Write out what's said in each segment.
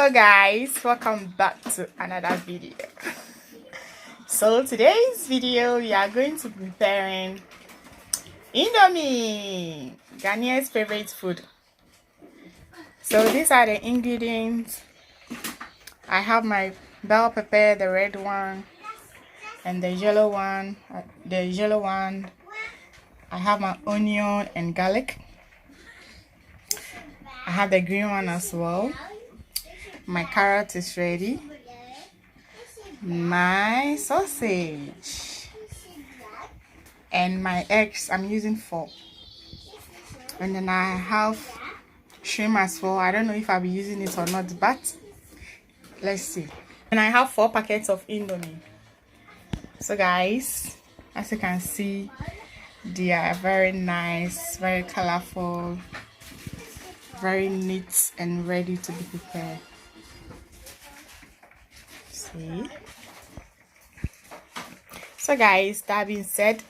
Hello guys, welcome back to another video. So today's video we are going to be preparing Indomie, Ghanaian's favorite food. So these are the ingredients. I have my bell pepper, the red one, and the yellow one. I have my onion and garlic. I have the green one as well. My carrot is ready. My sausage and my eggs. I'm using 4. And then I have shrimp as well. I don't know if I'll be using it or not, but let's see. And I have 4 packets of Indomie. So guys, as you can see, they are very nice, very colorful, very neat and ready to be prepared. See? So guys, that being said,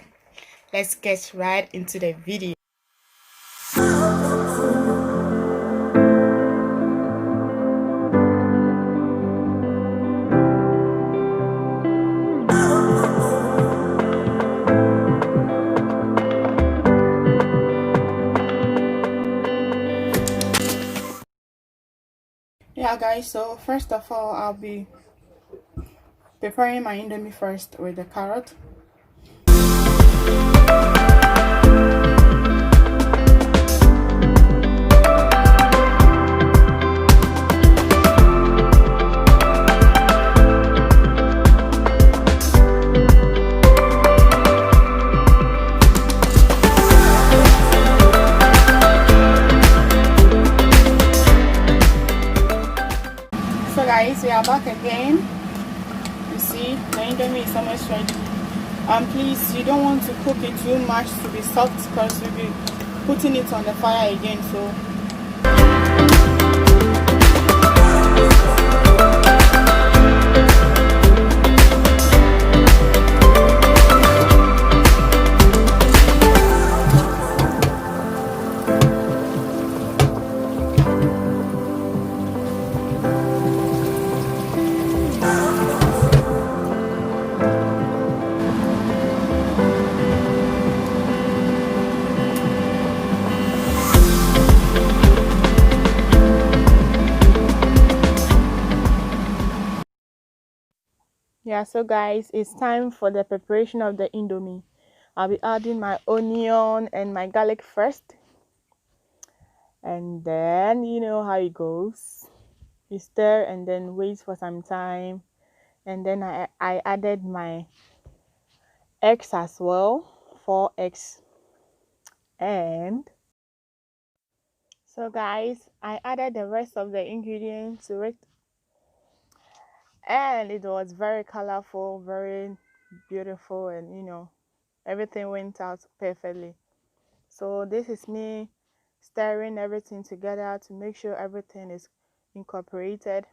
let's get right into the video. Yeah guys, so first of all I'll be preparing my Indomie first with the carrot. So guys, we are back again. You see, the Indomie is almost ready. Please, you don't want to cook it too much to be soft because we'll be putting it on the fire again. So yeah, so guys, it's time for the preparation of the Indomie. I'll be adding my onion and my garlic first, and then you know how it goes. You stir and then wait for some time, and then I added my eggs as well, 4 eggs. And so guys, I added the rest of the ingredients to it, and it was very colorful, very beautiful, and you know, everything went out perfectly. So this is me stirring everything together to make sure everything is incorporated.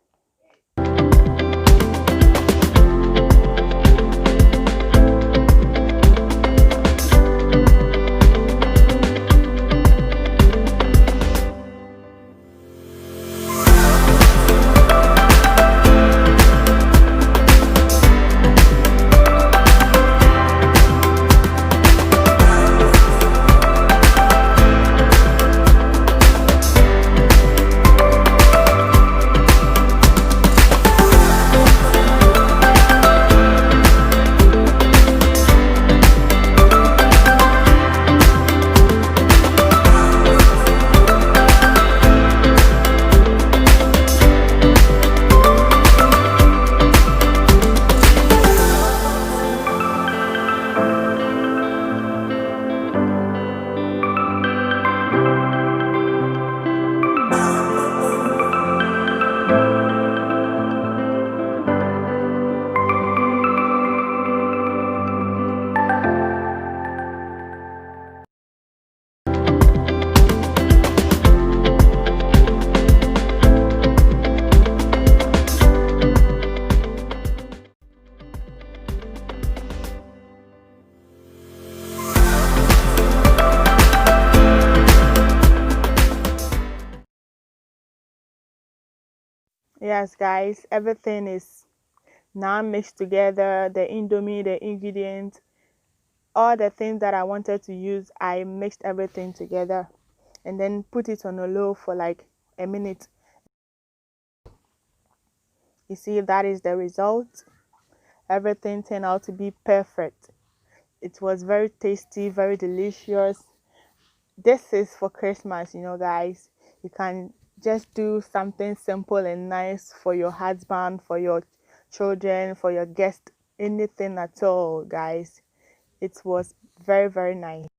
Yes, guys, everything is now mixed together. The Indomie, the ingredients, all the things that I wanted to use, I mixed everything together and then put it on a low for like a minute. You see, that is the result. Everything turned out to be perfect. It was very tasty, very delicious. This is for Christmas, guys. You can just do something simple and nice for your husband, for your children, for your guest, anything at all, guys. It was very, very nice.